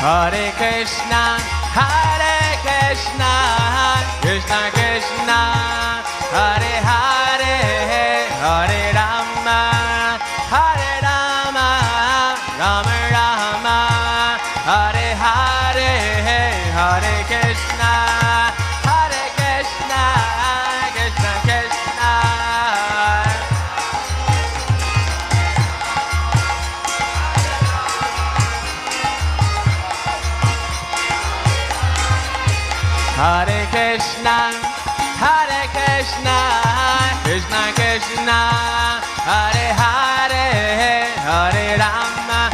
Hare Krishna, Krishna Krishna, Hare Hare, Hare Rama, Rama Rama, Hare Hare, Hare Krishna, Krishna Krishna. Hare Krishna, Krishna Krishna, Hare Hare, Hare Rama,